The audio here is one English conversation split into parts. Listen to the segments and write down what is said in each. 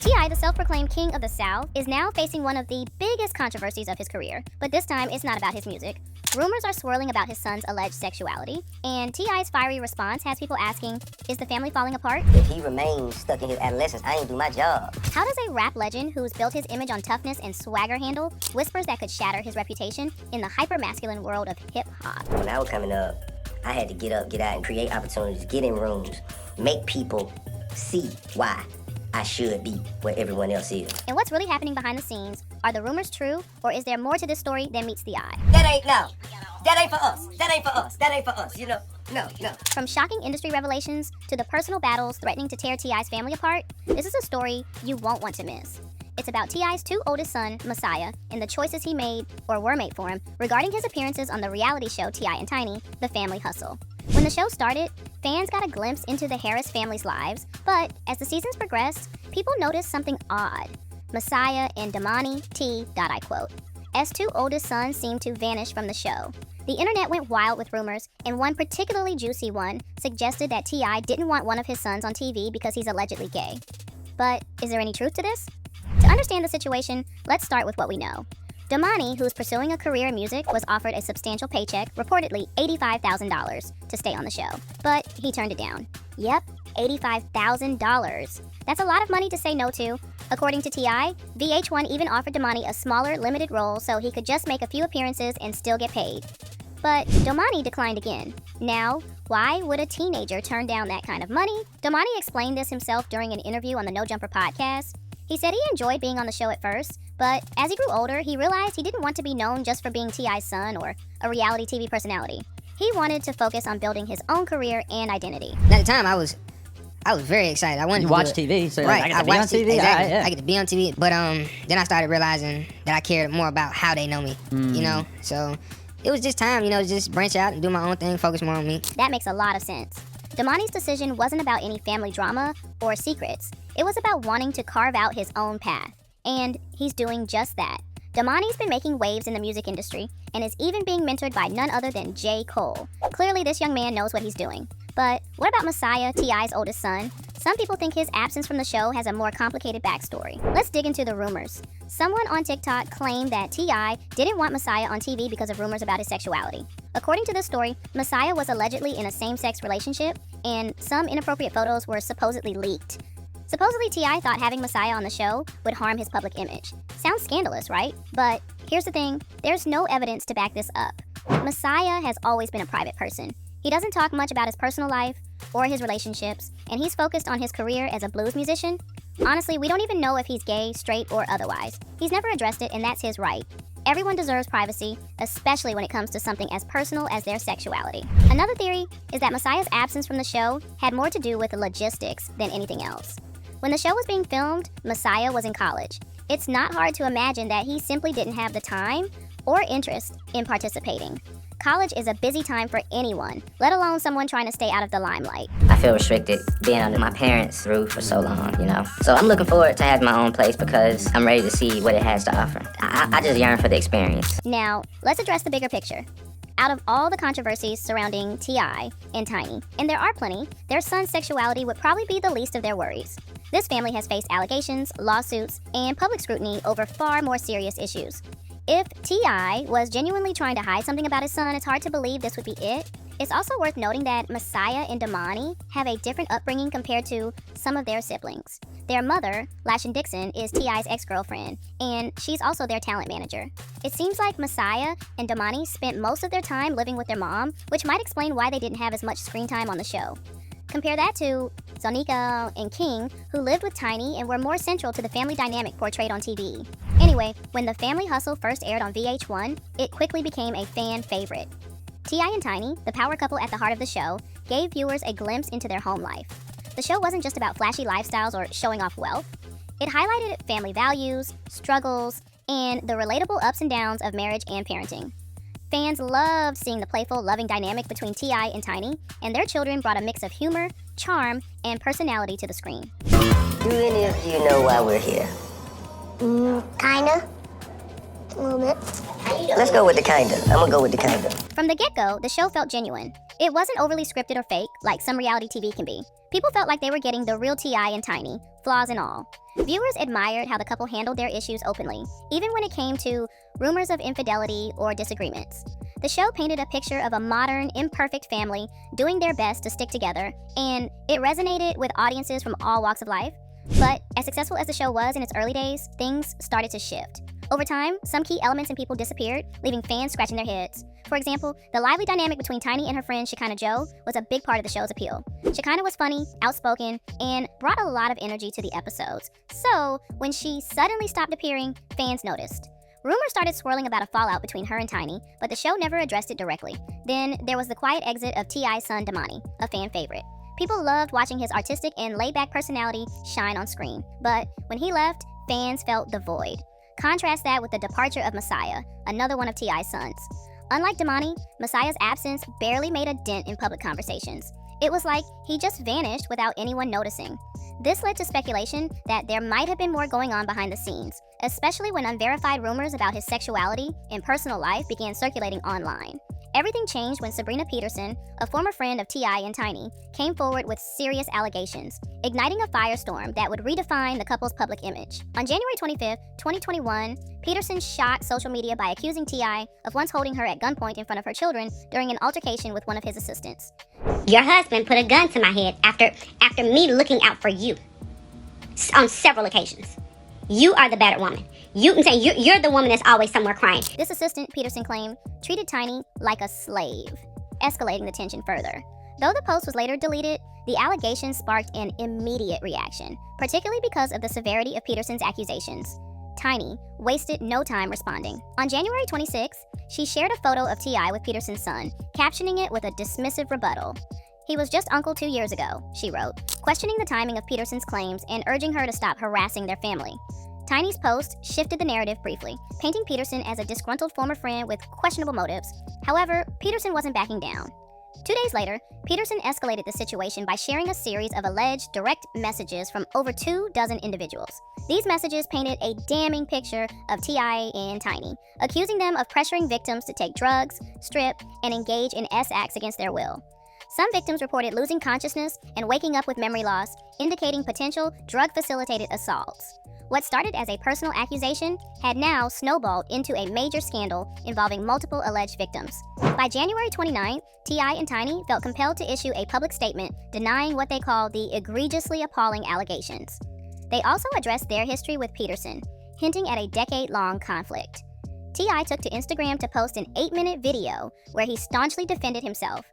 T.I., the self-proclaimed king of the South, is now facing one of the biggest controversies of his career, but this time it's not about his music. Rumors are swirling about his son's alleged sexuality, and T.I.'s fiery response has people asking, is the family falling apart? If he remains stuck in his adolescence, I ain't do my job. How does a rap legend who's built his image on toughness and swagger handle whispers that could shatter his reputation in the hyper-masculine world of hip-hop? When I was coming up, I had to get up, get out, and create opportunities, get in rooms, make people see why I should be where everyone else is. And what's really happening behind the scenes? Are the rumors true, or is there more to this story than meets the eye? That ain't for us. That ain't for us. That ain't for us, you know? No. From shocking industry revelations to the personal battles threatening to tear T.I.'s family apart, this is a story you won't want to miss. It's about T.I.'s two oldest son, Messiah, and the choices he made, or were made for him, regarding his appearances on the reality show T.I. and Tiny, The Family Hustle. When the show started, fans got a glimpse into the Harris family's lives, but as the seasons progressed, people noticed something odd. Messiah and Damani T, I quote, as two oldest sons seemed to vanish from the show. The internet went wild with rumors, and one particularly juicy one suggested that T.I. didn't want one of his sons on TV because he's allegedly gay. But is there any truth to this? To understand the situation, let's start with what we know. Damani, who's pursuing a career in music, was offered a substantial paycheck, reportedly $85,000, to stay on the show. But he turned it down. Yep, $85,000. That's a lot of money to say no to. According to T.I., VH1 even offered Damani a smaller, limited role so he could just make a few appearances and still get paid. But Damani declined again. Now, why would a teenager turn down that kind of money? Damani explained this himself during an interview on the No Jumper podcast. He said he enjoyed being on the show at first, but as he grew older, he realized he didn't want to be known just for being T.I.'s son or a reality TV personality. He wanted to focus on building his own career and identity. At the time, I was very excited. I wanted to watch do it. TV, so right, I get to be on TV. Exactly. Yeah. I get to be on TV, but then I started realizing that I cared more about how they know me. You know, so it was just time, you know, to just branch out and do my own thing, focus more on me. That makes a lot of sense. Damani's decision wasn't about any family drama or secrets. It was about wanting to carve out his own path. And he's doing just that. Damani's been making waves in the music industry and is even being mentored by none other than J. Cole. Clearly, this young man knows what he's doing. But what about Messiah, T.I.'s oldest son? Some people think his absence from the show has a more complicated backstory. Let's dig into the rumors. Someone on TikTok claimed that T.I. didn't want Messiah on TV because of rumors about his sexuality. According to this story, Messiah was allegedly in a same-sex relationship, and some inappropriate photos were supposedly leaked. Supposedly, T.I. thought having Messiah on the show would harm his public image. Sounds scandalous, right? But here's the thing, there's no evidence to back this up. Messiah has always been a private person. He doesn't talk much about his personal life or his relationships, and he's focused on his career as a blues musician. Honestly, we don't even know if he's gay, straight, or otherwise. He's never addressed it, and that's his right. Everyone deserves privacy, especially when it comes to something as personal as their sexuality. Another theory is that Messiah's absence from the show had more to do with the logistics than anything else. When the show was being filmed, Messiah was in college. It's not hard to imagine that he simply didn't have the time or interest in participating. College is a busy time for anyone, let alone someone trying to stay out of the limelight. I feel restricted being under my parents' roof for so long, you know? So I'm looking forward to having my own place because I'm ready to see what it has to offer. I just yearn for the experience. Now, let's address the bigger picture. Out of all the controversies surrounding T.I. and Tiny, and there are plenty, their son's sexuality would probably be the least of their worries. This family has faced allegations, lawsuits, and public scrutiny over far more serious issues. If T.I. was genuinely trying to hide something about his son, it's hard to believe this would be it. It's also worth noting that Messiah and Damani have a different upbringing compared to some of their siblings. Their mother, Lashin Dixon, is T.I.'s ex-girlfriend, and she's also their talent manager. It seems like Messiah and Damani spent most of their time living with their mom, which might explain why they didn't have as much screen time on the show. Compare that to Zonika and King, who lived with Tiny and were more central to the family dynamic portrayed on TV. Anyway, when The Family Hustle first aired on VH1, it quickly became a fan favorite. T.I. and Tiny, the power couple at the heart of the show, gave viewers a glimpse into their home life. The show wasn't just about flashy lifestyles or showing off wealth. It highlighted family values, struggles, and the relatable ups and downs of marriage and parenting. Fans loved seeing the playful, loving dynamic between T.I. and Tiny, and their children brought a mix of humor, charm, and personality to the screen. Do any of you know why we're here? Kinda. A little bit. Let's go with the kinda. I'm gonna go with the kinda. From the get-go, the show felt genuine. It wasn't overly scripted or fake, like some reality TV can be. People felt like they were getting the real T.I. and Tiny, flaws and all. Viewers admired how the couple handled their issues openly, even when it came to rumors of infidelity or disagreements. The show painted a picture of a modern, imperfect family doing their best to stick together, and it resonated with audiences from all walks of life. But as successful as the show was in its early days, things started to shift. Over time, some key elements and people disappeared, leaving fans scratching their heads. For example, the lively dynamic between Tiny and her friend Shekinah Joe was a big part of the show's appeal. Shekinah was funny, outspoken, and brought a lot of energy to the episodes. So, when she suddenly stopped appearing, fans noticed. Rumors started swirling about a fallout between her and Tiny, but the show never addressed it directly. Then, there was the quiet exit of T.I.'s son Damani, a fan favorite. People loved watching his artistic and laid-back personality shine on screen. But when he left, fans felt the void. Contrast that with the departure of Messiah, another one of T.I.'s sons. Unlike Damani, Messiah's absence barely made a dent in public conversations. It was like he just vanished without anyone noticing. This led to speculation that there might have been more going on behind the scenes, especially when unverified rumors about his sexuality and personal life began circulating online. Everything changed when Sabrina Peterson, a former friend of T.I. and Tiny, came forward with serious allegations, igniting a firestorm that would redefine the couple's public image. On January 25, 2021, Peterson shocked social media by accusing T.I. of once holding her at gunpoint in front of her children during an altercation with one of his assistants. Your husband put a gun to my head after me looking out for you on several occasions. You are the better woman. You're the woman that's always somewhere crying. This assistant, Peterson claimed, treated Tiny like a slave, escalating the tension further. Though the post was later deleted, the allegations sparked an immediate reaction, particularly because of the severity of Peterson's accusations. Tiny wasted no time responding. On January 26, she shared a photo of T.I. with Peterson's son, captioning it with a dismissive rebuttal. "He was just uncle 2 years ago," she wrote, questioning the timing of Peterson's claims and urging her to stop harassing their family. Tiny's post shifted the narrative briefly, painting Peterson as a disgruntled former friend with questionable motives. However, Peterson wasn't backing down. 2 days later, Peterson escalated the situation by sharing a series of alleged direct messages from over 24 individuals. These messages painted a damning picture of T.I. and Tiny, accusing them of pressuring victims to take drugs, strip, and engage in acts against their will. Some victims reported losing consciousness and waking up with memory loss, indicating potential drug-facilitated assaults. What started as a personal accusation had now snowballed into a major scandal involving multiple alleged victims. By January 29th, T.I. and Tiny felt compelled to issue a public statement denying what they called the egregiously appalling allegations. They also addressed their history with Peterson, hinting at a decade-long conflict. T.I. took to Instagram to post an 8-minute video where he staunchly defended himself,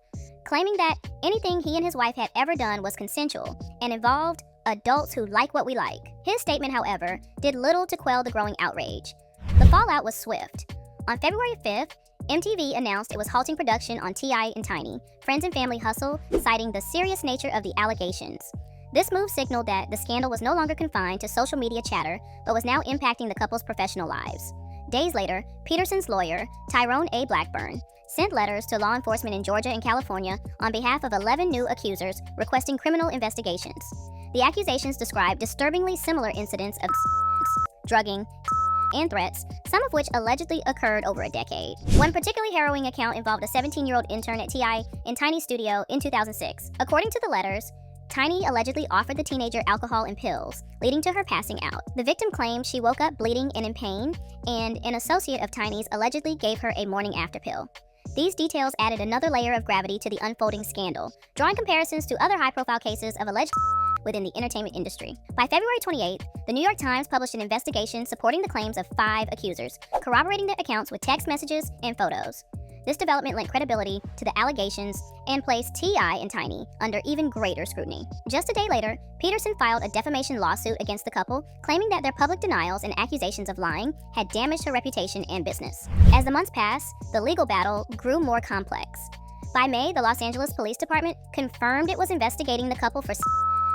claiming that anything he and his wife had ever done was consensual and involved adults who like what we like. His statement, however, did little to quell the growing outrage. The fallout was swift. On February 5th, MTV announced it was halting production on T.I. and Tiny, Friends and Family Hustle, citing the serious nature of the allegations. This move signaled that the scandal was no longer confined to social media chatter, but was now impacting the couple's professional lives. Days later, Peterson's lawyer, Tyrone A. Blackburn, sent letters to law enforcement in Georgia and California on behalf of 11 new accusers requesting criminal investigations. The accusations described disturbingly similar incidents of drugging and threats, some of which allegedly occurred over a decade. One particularly harrowing account involved a 17-year-old intern at T.I. in Tiny's studio in 2006. According to the letters, Tiny allegedly offered the teenager alcohol and pills, leading to her passing out. The victim claimed she woke up bleeding and in pain, and an associate of Tiny's allegedly gave her a morning after pill. These details added another layer of gravity to the unfolding scandal, drawing comparisons to other high-profile cases of alleged within the entertainment industry. By February 28th, the New York Times published an investigation supporting the claims of 5 accusers, corroborating their accounts with text messages and photos. This development lent credibility to the allegations and placed T.I. and Tiny under even greater scrutiny. Just a day later, Peterson filed a defamation lawsuit against the couple, claiming that their public denials and accusations of lying had damaged her reputation and business. As the months passed, the legal battle grew more complex. By May, the Los Angeles Police Department confirmed it was investigating the couple for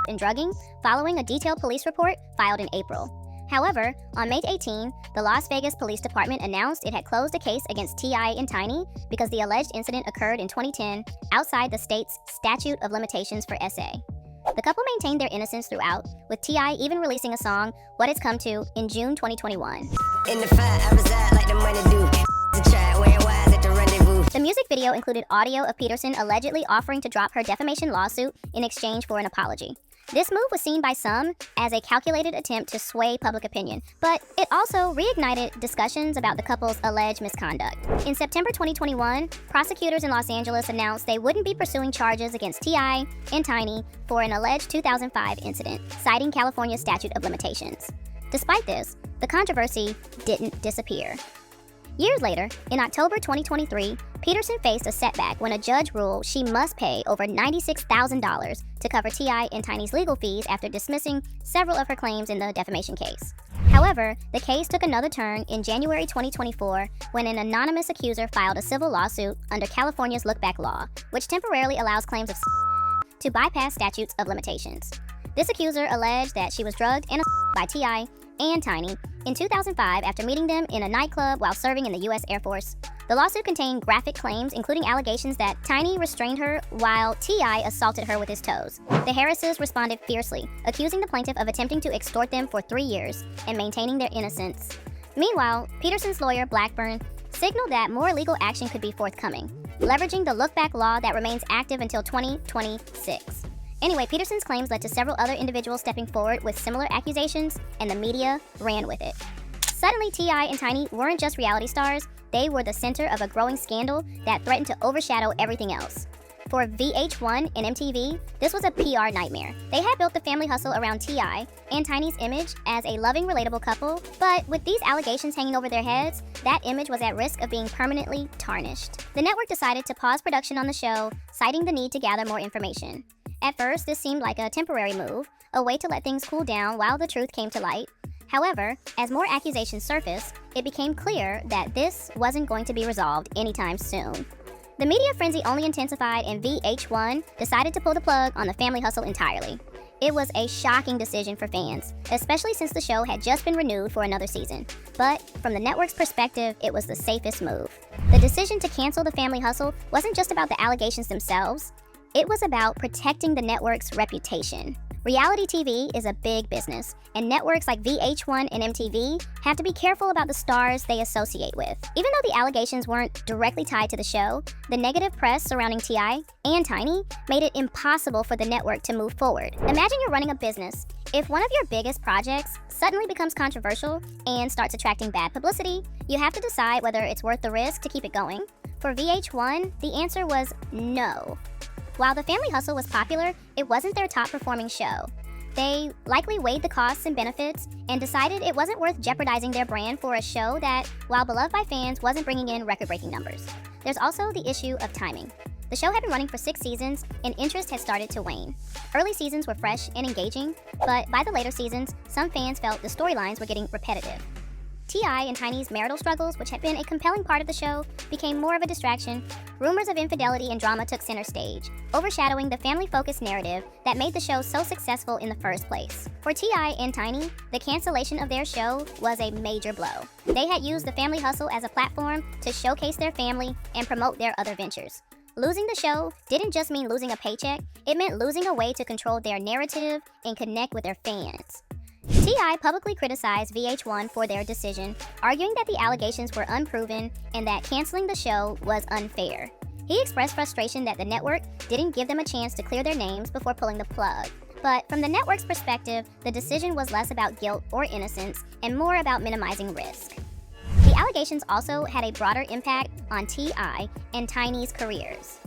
and drugging, following a detailed police report filed in April. However, on May 18, the Las Vegas Police Department announced it had closed a case against T.I. and Tiny because the alleged incident occurred in 2010 outside the state's statute of limitations for SA. The couple maintained their innocence throughout, with T.I. even releasing a song, What It's Come To, in June 2021. In the fight, I reside like the money do. The chat wearing wise at the rendezvous. The music video included audio of Peterson allegedly offering to drop her defamation lawsuit in exchange for an apology. This move was seen by some as a calculated attempt to sway public opinion, but it also reignited discussions about the couple's alleged misconduct. In September 2021, prosecutors in Los Angeles announced they wouldn't be pursuing charges against T.I. and Tiny for an alleged 2005 incident, citing California's statute of limitations. Despite this, the controversy didn't disappear. Years later, in October 2023, Peterson faced a setback when a judge ruled she must pay over $96,000 to cover T.I. and Tiny's legal fees after dismissing several of her claims in the defamation case. However, the case took another turn in January 2024 when an anonymous accuser filed a civil lawsuit under California's look-back law, which temporarily allows claims of to bypass statutes of limitations. This accuser alleged that she was drugged and by T.I. and Tiny in 2005 after meeting them in a nightclub while serving in the U.S. Air Force. The lawsuit contained graphic claims, including allegations that Tiny restrained her while T.I. assaulted her with his toes. The Harrises responded fiercely, accusing the plaintiff of attempting to extort them for 3 years and maintaining their innocence. Meanwhile, Peterson's lawyer, Blackburn, signaled that more legal action could be forthcoming, leveraging the look-back law that remains active until 2026. Anyway, Peterson's claims led to several other individuals stepping forward with similar accusations, and the media ran with it. Suddenly, T.I. and Tiny weren't just reality stars, they were the center of a growing scandal that threatened to overshadow everything else. For VH1 and MTV, this was a PR nightmare. They had built the family hustle around T.I. and Tiny's image as a loving, relatable couple, but with these allegations hanging over their heads, that image was at risk of being permanently tarnished. The network decided to pause production on the show, citing the need to gather more information. At first, this seemed like a temporary move, a way to let things cool down while the truth came to light. However, as more accusations surfaced, it became clear that this wasn't going to be resolved anytime soon. The media frenzy only intensified, and VH1 decided to pull the plug on the family hustle entirely. It was a shocking decision for fans, especially since the show had just been renewed for another season. But from the network's perspective, it was the safest move. The decision to cancel the family hustle wasn't just about the allegations themselves. It was about protecting the network's reputation. Reality TV is a big business, and networks like VH1 and MTV have to be careful about the stars they associate with. Even though the allegations weren't directly tied to the show, the negative press surrounding T.I. and Tiny made it impossible for the network to move forward. Imagine you're running a business. If one of your biggest projects suddenly becomes controversial and starts attracting bad publicity, you have to decide whether it's worth the risk to keep it going. For VH1, the answer was no. While the family hustle was popular, it wasn't their top-performing show. They likely weighed the costs and benefits and decided it wasn't worth jeopardizing their brand for a show that, while beloved by fans, wasn't bringing in record-breaking numbers. There's also the issue of timing. The show had been running for 6 seasons, and interest had started to wane. Early seasons were fresh and engaging, but by the later seasons, some fans felt the storylines were getting repetitive. T.I. and Tiny's marital struggles, which had been a compelling part of the show, became more of a distraction. Rumors of infidelity and drama took center stage, overshadowing the family-focused narrative that made the show so successful in the first place. For T.I. and Tiny, the cancellation of their show was a major blow. They had used the family hustle as a platform to showcase their family and promote their other ventures. Losing the show didn't just mean losing a paycheck, it meant losing a way to control their narrative and connect with their fans. T.I. publicly criticized VH1 for their decision, arguing that the allegations were unproven and that canceling the show was unfair. He expressed frustration that the network didn't give them a chance to clear their names before pulling the plug. But from the network's perspective, the decision was less about guilt or innocence and more about minimizing risk. The allegations also had a broader impact on T.I. and Tiny's careers.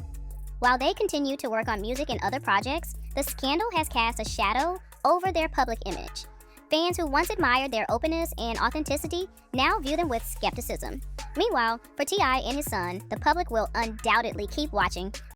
While they continue to work on music and other projects, the scandal has cast a shadow over their public image. Fans who once admired their openness and authenticity now view them with skepticism. Meanwhile, for T.I. and his son, the public will undoubtedly keep watching